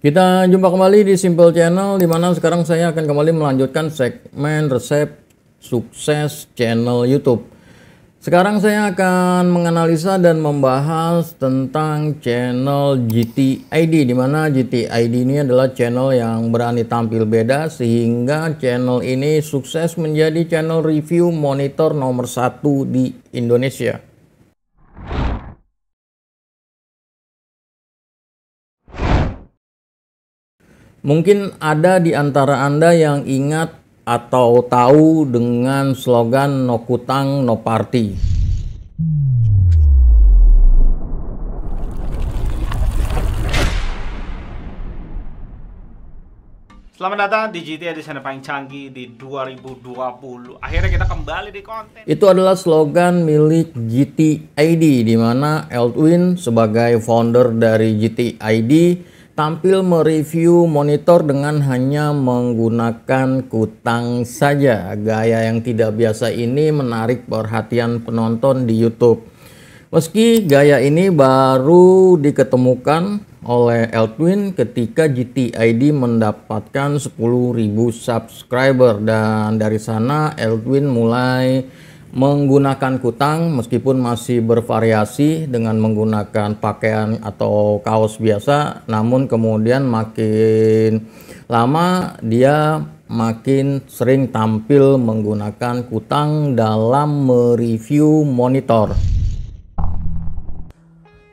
Kita jumpa kembali di Simple Channel, di mana sekarang saya akan kembali melanjutkan segmen resep sukses channel YouTube. Sekarang saya akan menganalisa dan membahas tentang channel GTID, di mana GTID ini adalah channel yang berani tampil beda sehingga channel ini sukses menjadi channel review monitor nomor 1 di Indonesia. Mungkin ada di antara Anda yang ingat atau tahu dengan slogan "No Kutang, No Party". Selamat datang di GTID, channel paling canggih di 2020. Akhirnya kita kembali di konten. Itu adalah slogan milik GTID, di mana Eldwin sebagai founder dari GTID tampil mereview monitor dengan hanya menggunakan kutang saja. Gaya yang tidak biasa ini menarik perhatian penonton di YouTube. Meski gaya ini baru diketemukan oleh Eldwin ketika GTID mendapatkan 10.000 subscriber, dan dari sana Eldwin mulai menggunakan kutang meskipun masih bervariasi dengan menggunakan pakaian atau kaos biasa, namun kemudian makin lama dia makin sering tampil menggunakan kutang dalam mereview monitor.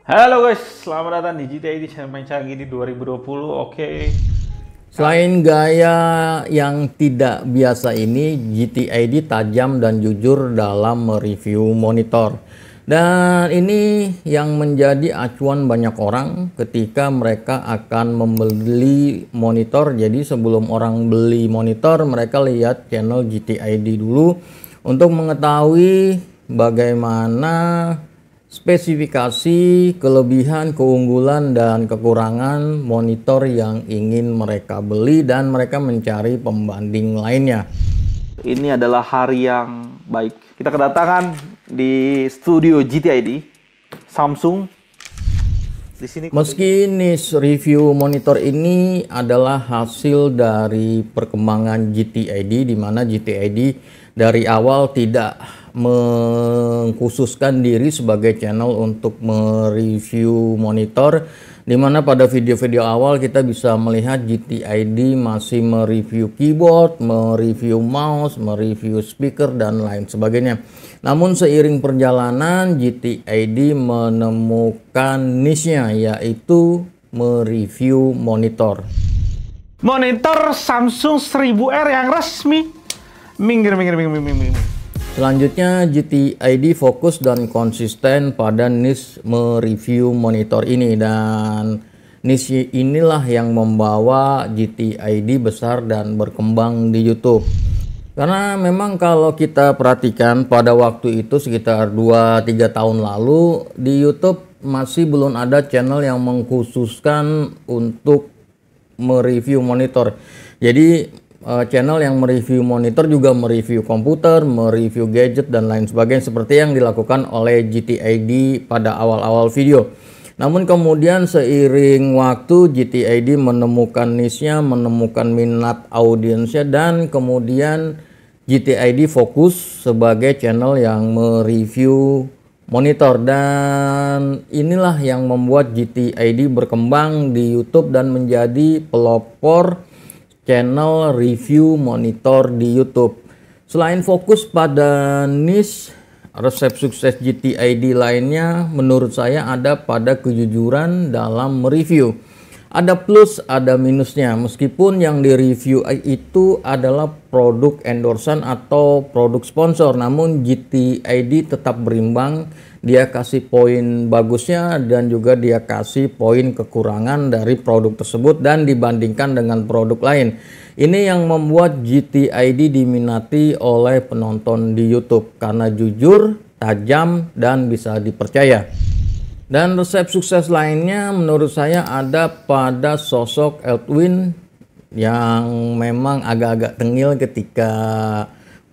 Halo guys, selamat datang di GTID, channel paling canggih di 2020. Oke. Selain gaya yang tidak biasa ini, GTID tajam dan jujur dalam mereview monitor. Dan ini yang menjadi acuan banyak orang ketika mereka akan membeli monitor. Jadi sebelum orang beli monitor, mereka lihat channel GTID dulu untuk mengetahui bagaimana spesifikasi, kelebihan, keunggulan, dan kekurangan monitor yang ingin mereka beli, dan mereka mencari pembanding lainnya. Ini adalah hari yang baik. Kita kedatangan di studio GTID Samsung. Di sini meski niche review monitor ini adalah hasil dari perkembangan GTID, di mana GTID dari awal tidak mengkhususkan diri sebagai channel untuk mereview monitor, di mana pada video-video awal kita bisa melihat GTID masih mereview keyboard, mereview mouse, mereview speaker, dan lain sebagainya. Namun seiring perjalanan GTID menemukan niche-nya, yaitu mereview monitor. Monitor Samsung 1000R yang resmi. Minggir. Selanjutnya GTID fokus dan konsisten pada niche mereview monitor ini, dan niche inilah yang membawa GTID besar dan berkembang di YouTube. Karena memang kalau kita perhatikan pada waktu itu sekitar 2-3 tahun lalu di YouTube masih belum ada channel yang mengkhususkan untuk mereview monitor. Jadi channel yang mereview monitor juga mereview komputer, mereview gadget, dan lain sebagainya, seperti yang dilakukan oleh GTID pada awal-awal video. Namun kemudian seiring waktu GTID menemukan niche-nya, menemukan minat audiensnya, dan kemudian GTID fokus sebagai channel yang mereview monitor, dan inilah yang membuat GTID berkembang di YouTube dan menjadi pelopor channel review monitor di YouTube. Selain fokus pada niche, resep sukses GTID lainnya menurut saya ada pada kejujuran dalam mereview. Ada plus, ada minusnya. Meskipun yang direview itu adalah produk endorsan atau produk sponsor, namun GTID tetap berimbang. Dia kasih poin bagusnya dan juga dia kasih poin kekurangan dari produk tersebut dan dibandingkan dengan produk lain. Ini yang membuat GTID diminati oleh penonton di YouTube karena jujur, tajam, dan bisa dipercaya. Dan resep sukses lainnya menurut saya ada pada sosok Eldwin yang memang agak-agak tengil ketika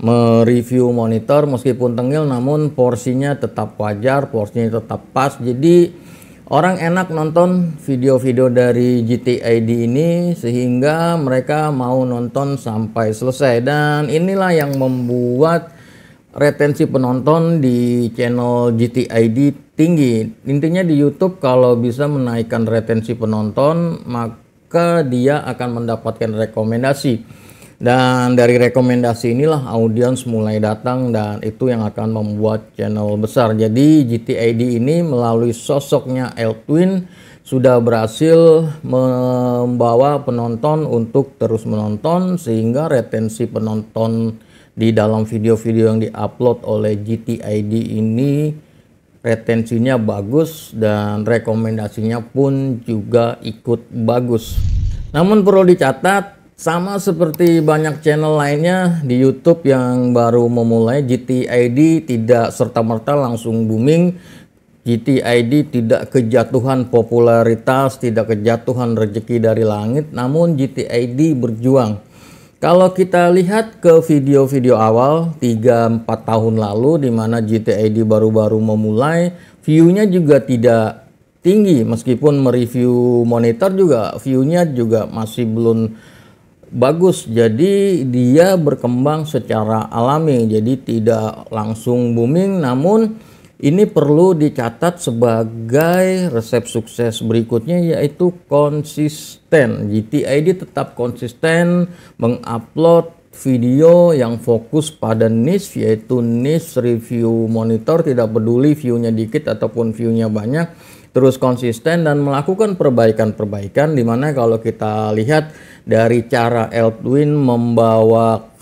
mereview monitor. Meskipun tengil namun porsinya tetap wajar, porsinya tetap pas. Jadi Orang enak nonton video-video dari GTID ini sehingga mereka mau nonton sampai selesai, dan inilah yang membuat retensi penonton di channel GTID tinggi. Intinya di YouTube kalau bisa menaikkan retensi penonton, maka dia akan mendapatkan rekomendasi. Dan dari rekomendasi inilah audiens mulai datang, dan itu yang akan membuat channel besar. Jadi GTID ini melalui sosoknya Eltwin sudah berhasil membawa penonton untuk terus menonton, sehingga retensi penonton di dalam video-video yang diupload oleh GTID ini retensinya bagus dan rekomendasinya pun juga ikut bagus. Namun perlu dicatat, sama seperti banyak channel lainnya di YouTube yang baru memulai, GTID tidak serta-merta langsung booming. GTID tidak kejatuhan popularitas, tidak kejatuhan rezeki dari langit, namun GTID berjuang. Kalau kita lihat ke video-video awal 3-4 tahun lalu di mana GTID baru-baru memulai, view-nya juga tidak tinggi, meskipun mereview monitor juga view-nya juga masih belum bagus. Jadi dia berkembang secara alami, jadi tidak langsung booming. Namun ini perlu dicatat sebagai resep sukses berikutnya, yaitu konsisten. GTID tetap konsisten mengupload video yang fokus pada niche, yaitu niche review monitor. Tidak peduli view-nya dikit ataupun view-nya banyak, terus konsisten dan melakukan perbaikan-perbaikan, dimana kalau kita lihat dari cara Eltwin membawakan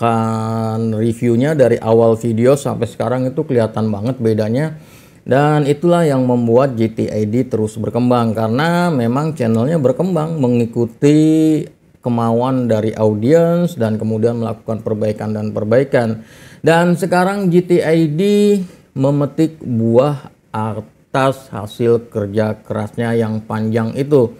reviewnya dari awal video sampai sekarang itu kelihatan banget bedanya. Dan itulah yang membuat GTID terus berkembang, karena memang channelnya berkembang mengikuti kemauan dari audiens dan kemudian melakukan perbaikan dan perbaikan. Dan sekarang GTID memetik buah atas hasil kerja kerasnya yang panjang itu.